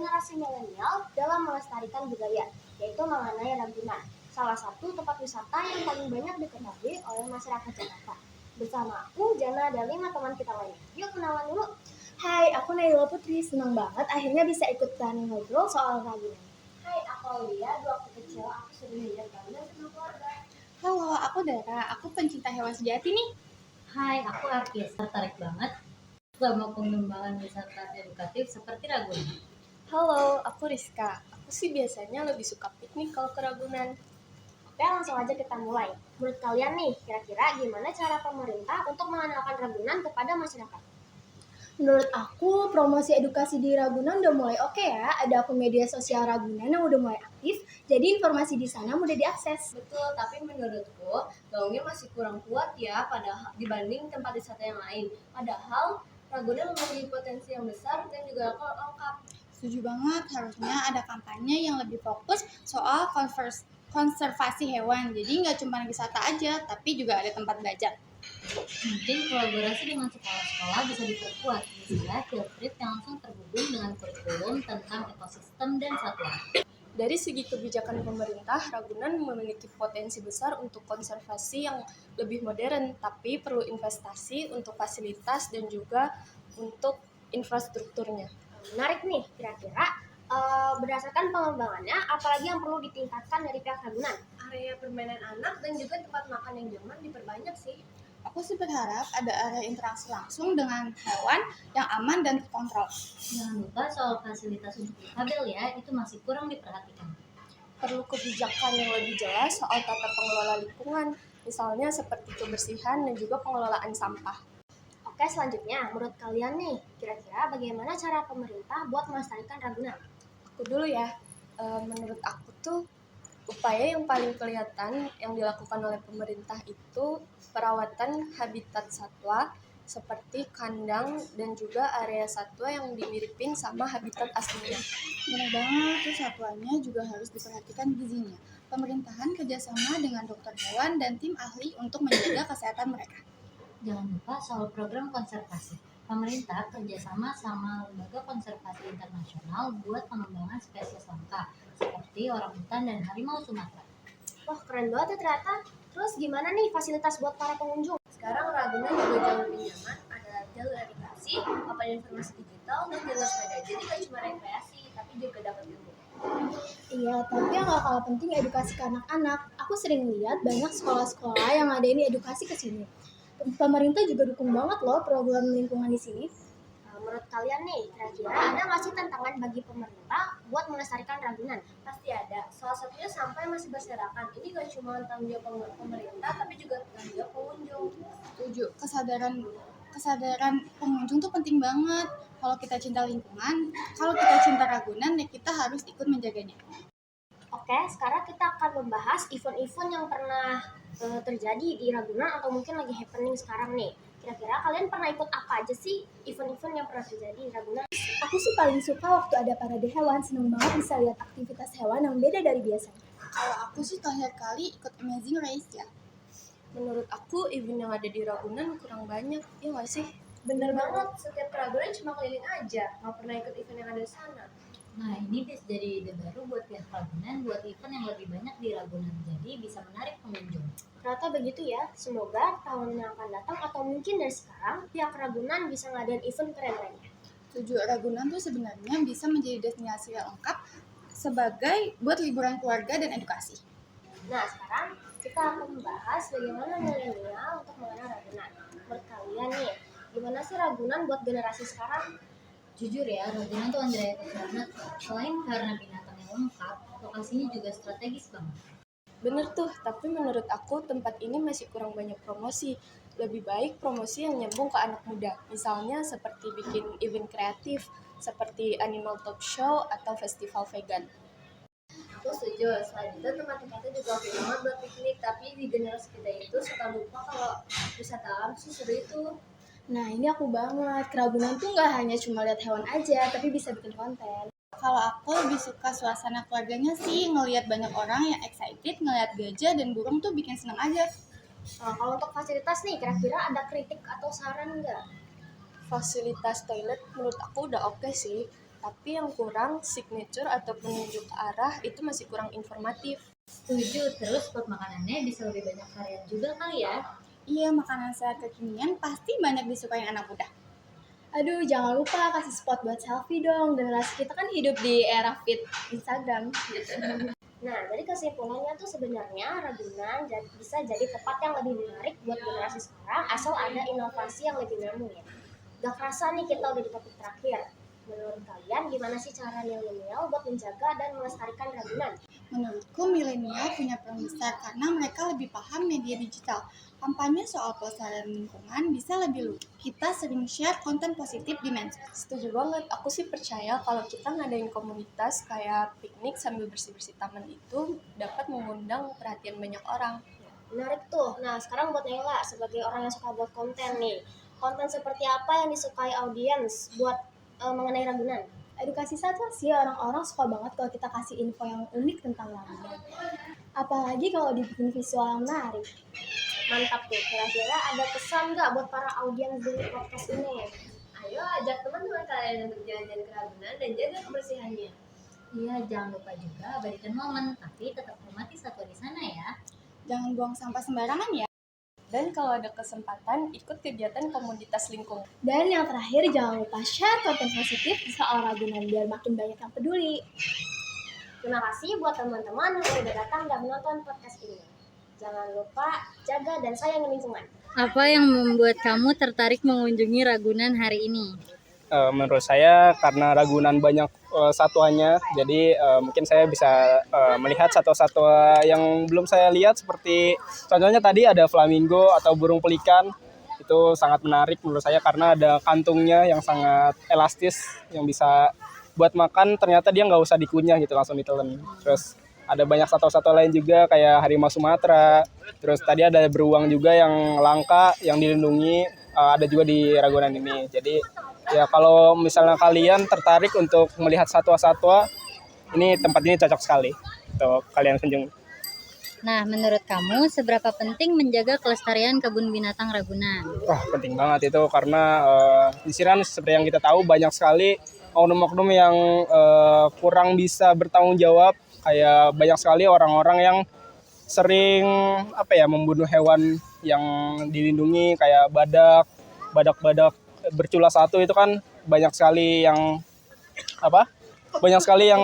generasi milenial dalam melestarikan budaya, yaitu mengenai Ragunan, salah satu tempat wisata yang paling banyak diketahui oleh masyarakat Jakarta. Bersama aku, Jana, dan 5 teman kita lainnya. Yuk kenalan dulu. Hai, aku Naila Putri. Senang banget akhirnya bisa ikutan ngobrol soal Ragunan. Hai, aku Aulia. Waktu kecil aku sering lihat Ragunan sama keluarga. Halo, aku Dara. Aku pencinta hewan sejati nih. Hai, aku Arkis. Tertarik banget sama pengembangan wisata edukatif seperti Ragunan. Halo, aku Rizka. Aku sih biasanya lebih suka piknik kalau ke Ragunan. Oke, langsung aja kita mulai. Menurut kalian nih, kira-kira gimana cara pemerintah untuk mengenalkan Ragunan kepada masyarakat? Menurut aku, promosi edukasi di Ragunan udah mulai oke ya. Ada akun media sosial Ragunan yang udah mulai aktif, jadi informasi di sana mudah diakses. Betul, tapi menurutku gaungnya masih kurang kuat ya pada dibanding tempat wisata yang lain. Padahal Ragunan memiliki potensi yang besar dan juga lengkap. Setuju banget, harusnya ada kampanye yang lebih fokus soal konservasi hewan. Jadi nggak cuma wisata aja, tapi juga ada tempat belajar. Mungkin kolaborasi dengan sekolah-sekolah bisa diperkuat, misalnya field trip yang langsung terhubung dengan kurikulum tentang ekosistem dan satwa. Dari segi kebijakan pemerintah, Ragunan memiliki potensi besar untuk konservasi yang lebih modern, tapi perlu investasi untuk fasilitas dan juga untuk infrastrukturnya. Menarik nih, kira-kira berdasarkan pengembangannya, apalagi yang perlu ditingkatkan dari pihak Ragunan? Area permainan anak dan juga tempat makan yang nyaman diperbanyak sih. Aku sih berharap ada area interaksi langsung dengan hewan yang aman dan terkontrol. Jangan lupa soal fasilitas untuk difabel ya, itu masih kurang diperhatikan. Perlu kebijakan yang lebih jelas soal tata pengelola lingkungan, misalnya seperti kebersihan dan juga pengelolaan sampah. Oke, selanjutnya, menurut kalian nih, kira-kira bagaimana cara pemerintah buat melestarikan Ragunan? Aku dulu ya, menurut aku tuh upaya yang paling kelihatan yang dilakukan oleh pemerintah itu perawatan habitat satwa seperti kandang dan juga area satwa yang dimiripin sama habitat aslinya. Benar banget, tuh satwanya juga harus diperhatikan gizinya. Pemerintahan kerjasama dengan dokter hewan dan tim ahli untuk menjaga kesehatan mereka. Jangan lupa soal program konservasi. Pemerintah kerjasama sama lembaga konservasi internasional buat pengembangan spesies langka seperti orangutan dan harimau Sumatera. Wah, keren banget ya ternyata. Terus gimana nih fasilitas buat para pengunjung? Sekarang Ragunan juga jauh lebih nyaman, ada jalur edukasi, papan informasi digital, dan jalur sepeda. Jadi gak cuma rekreasi, tapi juga dapat ilmu. Iya, tapi yang gak kalah penting edukasi ke anak-anak. Aku sering lihat banyak sekolah-sekolah yang ngadain edukasi ke sini. Pemerintah juga dukung banget loh program lingkungan di sini. Menurut kalian nih, kira-kira ada nggak sih tantangan bagi pemerintah buat melestarikan Ragunan? Pasti ada. Salah satunya sampah yang masih berserakan. Ini gak cuma tanggung jawab pemerintah, tapi juga tanggung jawab pengunjung. Setuju, kesadaran pengunjung tuh penting banget. Kalau kita cinta lingkungan, kalau kita cinta Ragunan, ya kita harus ikut menjaganya. Oke, sekarang kita akan membahas event-event yang pernah terjadi di Ragunan atau mungkin lagi happening sekarang nih. Kira-kira kalian pernah ikut apa aja sih event-event yang pernah terjadi di Ragunan? Aku sih paling suka waktu ada parade hewan, seneng banget bisa lihat aktivitas hewan yang beda dari biasanya. Kalau aku sih terakhir kali ikut Amazing Race ya. Menurut aku, event yang ada di Ragunan kurang banyak, ya nggak sih? Bener banget, setiap ke Ragunan cuma keliling aja, nggak pernah ikut event yang ada di sana. Nah, ini bisa jadi ide baru buat pihak Ragunan buat event yang lebih banyak di Ragunan, jadi bisa menarik pengunjung. Ternyata begitu ya, semoga tahun yang akan datang atau mungkin dari sekarang pihak Ragunan bisa ngadain event keren lainnya. Tujuh Ragunan tuh sebenarnya bisa menjadi destinasi yang lengkap sebagai buat liburan keluarga dan edukasi. Nah, sekarang kita akan membahas bagaimana milenial untuk mengenal Ragunan. Menurut kalian nih, gimana sih Ragunan buat generasi sekarang? Jujur ya, Ragunan tuh underrated banget. Selain karena binatang yang lengkap, lokasinya juga strategis banget. Bener tuh, tapi menurut aku tempat ini masih kurang banyak promosi. Lebih baik promosi yang nyambung ke anak muda. Misalnya seperti bikin event kreatif, seperti animal talk show atau festival vegan. Aku setuju, selain itu tempat-tempatnya juga oke banget buat piknik, tapi di generasi kita itu suka lupa kalau wisata alam sih seru itu. Nah ini aku banget, ke Ragunan tuh nggak hanya cuma lihat hewan aja, tapi bisa bikin konten. Kalau aku lebih suka suasana keluarganya sih, ngelihat banyak orang yang excited, ngelihat gajah dan burung tuh bikin seneng aja. Nah, kalau untuk fasilitas nih, kira-kira ada kritik atau saran nggak? Fasilitas toilet menurut aku udah oke sih. Tapi yang kurang signature atau penunjuk arah itu masih kurang informatif. Setuju, terus spot makanannya bisa lebih banyak varian juga kali ya. Iya, makanan sehat kekinian pasti banyak disukai anak muda. Aduh, jangan lupa kasih spot buat selfie dong. Generasi kita kan hidup di era feed Instagram. Nah, dari kesimpulannya tuh sebenarnya Ragunan bisa jadi tempat yang lebih menarik buat generasi sekarang asal ada inovasi yang lebih nyambung ya. Gak kerasa nih kita udah di topik terakhir. Menurut kalian gimana sih cara milenial buat menjaga dan melestarikan Ragunan? Menurutku milenial punya peran besar karena mereka lebih paham media digital. Kampanye soal pelestarian lingkungan bisa lebih luas. Kita sering share konten positif di medsos. Setuju banget, aku sih percaya kalau kita ngadain komunitas kayak piknik sambil bersih-bersih taman itu dapat mengundang perhatian banyak orang. Menarik tuh. Nah, sekarang buat Naila sebagai orang yang suka buat konten nih. Konten seperti apa yang disukai audiens buat mengenai Ragunan? Edukasi satwa sih, orang-orang suka banget kalau kita kasih info yang unik tentang Ragunan. Apalagi kalau dibikin visual yang menarik. Mantap tuh. Kira-kira ada pesan nggak buat para audiens di podcast ini? Ayo ajak teman-teman kalian untuk jalan-jalan ke Ragunan dan jaga kebersihannya. Iya, jangan lupa juga abadikan momen, tapi tetap hormati satwa di sana ya. Jangan buang sampah sembarangan ya. Dan kalau ada kesempatan, ikut kegiatan komunitas lingkungan. Dan yang terakhir, jangan lupa share konten positif soal Ragunan biar makin banyak yang peduli. Terima kasih buat teman-teman yang udah datang dan menonton podcast ini. Jangan lupa jaga dan sayang lingkungan. Apa yang membuat kamu tertarik mengunjungi Ragunan hari ini? Menurut saya karena Ragunan banyak satwanya, jadi mungkin saya bisa melihat satwa-satwa yang belum saya lihat, seperti contohnya tadi ada flamingo atau burung pelikan. Itu sangat menarik menurut saya karena ada kantungnya yang sangat elastis yang bisa buat makan, ternyata dia nggak usah dikunyah gitu, langsung ditelan. Terus ada banyak satwa-satwa lain juga kayak harimau Sumatera. Terus tadi ada beruang juga yang langka, yang dilindungi, ada juga di Ragunan ini. Jadi ya kalau misalnya kalian tertarik untuk melihat satwa-satwa, ini tempat ini cocok sekali untuk kalian kunjungi. Nah, menurut kamu seberapa penting menjaga kelestarian kebun binatang Ragunan? Wah, penting banget itu karena di sini kan seperti yang kita tahu banyak sekali oknum-oknum yang kurang bisa bertanggung jawab. Kayak banyak sekali orang-orang yang sering membunuh hewan yang dilindungi kayak badak bercula satu, itu kan banyak sekali yang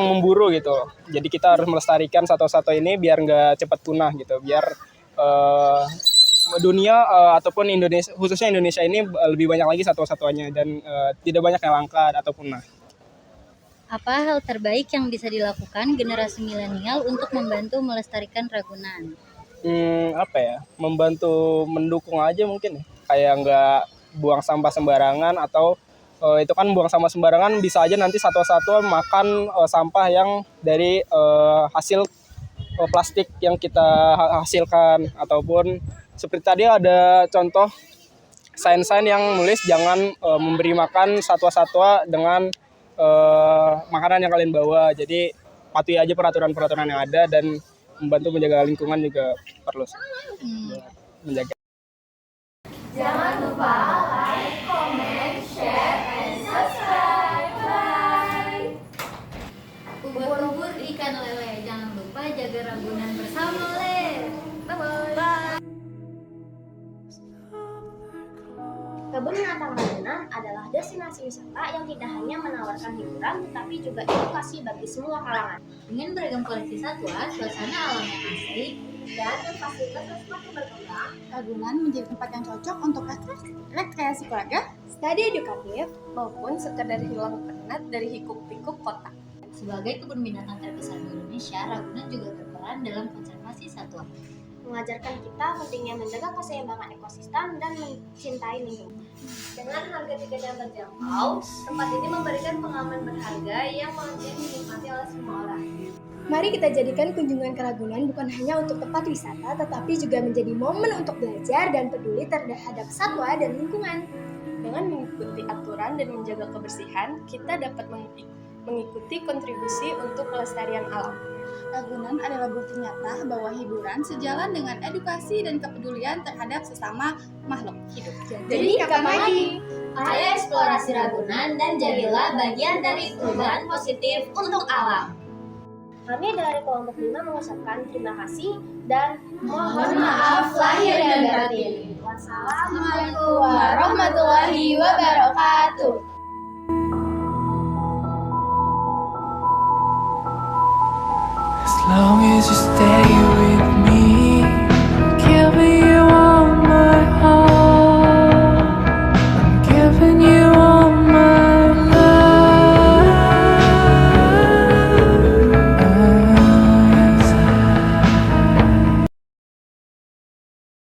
memburu gitu. Jadi kita harus melestarikan satwa-satwa ini biar nggak cepat punah gitu, biar dunia ataupun Indonesia, khususnya Indonesia ini lebih banyak lagi satwa-satwanya dan tidak banyak yang langka atau punah. Apa hal terbaik yang bisa dilakukan generasi milenial untuk membantu melestarikan Ragunan? Membantu mendukung aja mungkin ya. Kayak nggak buang sampah sembarangan, atau itu kan buang sampah sembarangan bisa aja nanti satwa-satwa makan sampah yang dari hasil plastik yang kita hasilkan. Ataupun seperti tadi ada contoh sign-sign yang nulis jangan memberi makan satwa-satwa dengan makanan yang kalian bawa. Jadi patuhi aja peraturan-peraturan yang ada dan membantu menjaga lingkungan juga perlu menjaga. Jangan lupa like, comment, share, and subscribe. Bye. Ubur-ubur ikan lele, jangan lupa jaga Ragunan bersama Le. Bye-bye. Kebun binatang Ragunan adalah destinasi wisata yang tidak hanya menawarkan hiburan, tetapi juga edukasi bagi semua kalangan. Dengan beragam koleksi satwa, suasana alam yang asri, Dan fasilitas yang semakin berkembang, Ragunan menjadi tempat yang cocok untuk rekreasi keluarga, studi edukatif, Maupun sekedar hilang penat dari hiruk-pikuk kota. sebagai kebun binatang terbesar di Indonesia, Ragunan juga berperan dalam konservasi satwa. mengajarkan kita pentingnya menjaga keseimbangan ekosistem dan mencintai lingkungan. Dengan harga tiket yang terjangkau, tempat ini memberikan pengalaman berharga yang wajib dinikmati oleh semua orang. Mari kita jadikan kunjungan ke Ragunan bukan hanya untuk tempat wisata, tetapi juga menjadi momen untuk belajar dan peduli terhadap satwa dan lingkungan. Dengan mengikuti aturan dan menjaga kebersihan, kita dapat mengikuti kontribusi untuk pelestarian alam. Ragunan adalah bukti nyata bahwa hiburan sejalan dengan edukasi dan kepedulian terhadap sesama makhluk hidup. Jadi kapan lagi? Ayo eksplorasi Ragunan dan jadilah bagian dari perubahan positif untuk alam. Kami dari kelompok 5 mengucapkan terima kasih dan Mohon maaf lahir dan batin. wassalamualaikum Warahmatullahi wabarakatuh. As long as you stay with